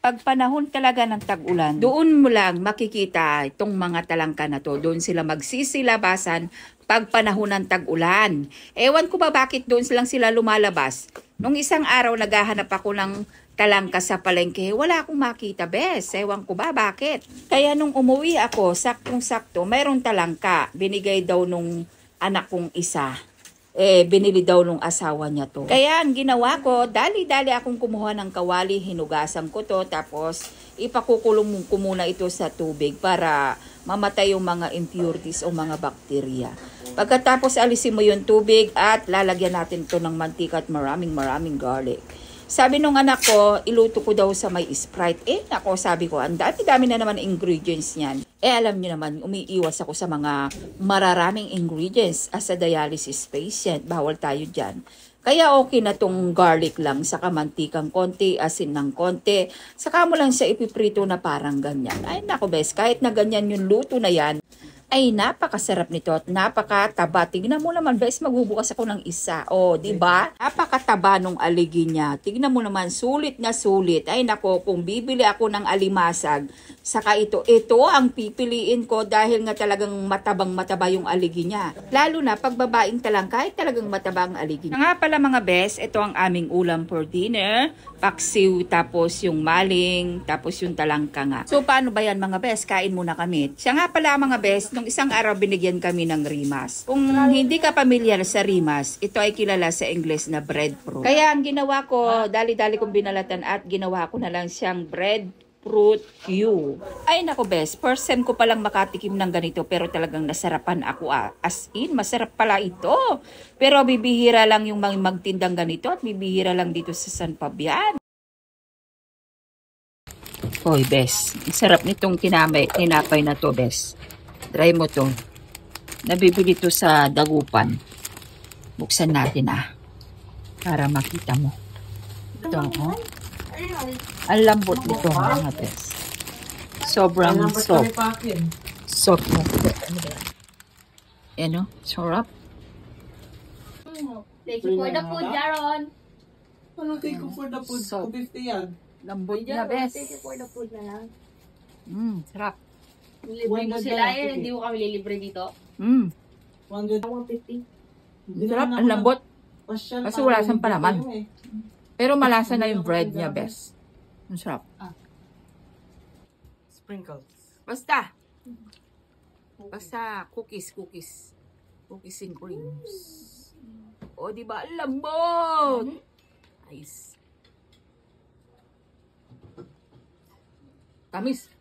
Pag panahon talaga ng tag-ulan, doon mo lang makikita itong mga talangka na to. Doon sila magsisilabasan pag panahon ng tag-ulan. Ewan ko ba bakit doon silang sila lumalabas. Nung isang araw naghahanap ako ng talangka sa palengke, wala akong makita, bes. Ewan ko ba bakit. Kaya nung umuwi ako, saktong-sakto, mayroong talangka. Binigay daw nung anak kong isa. Binili daw nung asawa niya to. Kaya ang ginawa ko, dali-dali akong kumuha ng kawali, hinugasan ko to, tapos ipakukulong ko muna ito sa tubig para mamatay yung mga impurities o mga bakterya. Pagkatapos alisin mo yung tubig at lalagyan natin to ng mantika at maraming garlic. Sabi nung anak ko, iluto ko daw sa may Sprite. Nako, sabi ko, ang dami-dami na naman ingredients niyan. Alam niyo naman, umiiwas ako sa mga mararaming ingredients as a dialysis patient. Bawal tayo dyan. Kaya okay na tong garlic lang, saka mantikang konti, asin ng konti. Saka mo lang siya ipiprito na parang ganyan. Ay nako bes, kahit na ganyan yung luto na yan, ay napakasarap nito at napakataba. Tignan mo naman, bes, magbubukas ako ng isa. Di ba? Napakataba nung aligi niya. Tignan mo naman, sulit na sulit. Ay nako, kung bibili ako ng alimasag, saka ito ang pipiliin ko dahil nga talagang mataba yung aligi niya. Lalo na pag babaeng talangka, ay talagang mataba ang aligi niya. Nga pala mga bes, ito ang aming ulam for dinner. Paksiw, tapos yung maling, tapos yung talangka nga. So paano ba yan mga bes? Kain muna kami. Siya nga pala mga bes, nung isang araw binigyan kami ng rimas. Kung hindi ka pamilyar sa rimas, ito ay kilala sa English na breadfruit. Kaya ang ginawa ko, dali-dali kong binalatan at ginawa ko na lang siyang breadfruit Q. Ay nako bes, first time ko palang makatikim ng ganito pero talagang nasarapan ako. As in, masarap pala ito. Pero bibihira lang yung mga magtindang ganito at bibihira lang dito sa San Fabian. Hoy bes, sarap nitong tinapay na to bes. Try mo to. Nabibili to sa Dagupan. Buksan natin para makita mo. Ito Ang lambot nito mga bes. Sobrang soft. Soft na. Sarap. Thank you for the food, Jaron. Thank you for the food. 250 yan. Lambot na bes. Thank you for the food na lang. Sarap. Libre mo sila hindi mo kami lilibre dito. 150. Sarap, ang lambot. Kasi wala siyang palaman. Pero malasa na yung bread niya, bes. Ang sarap. Sprinkles. Basta cookies. Cookies and creams. Diba? Ang lambot! Nice. Tamis.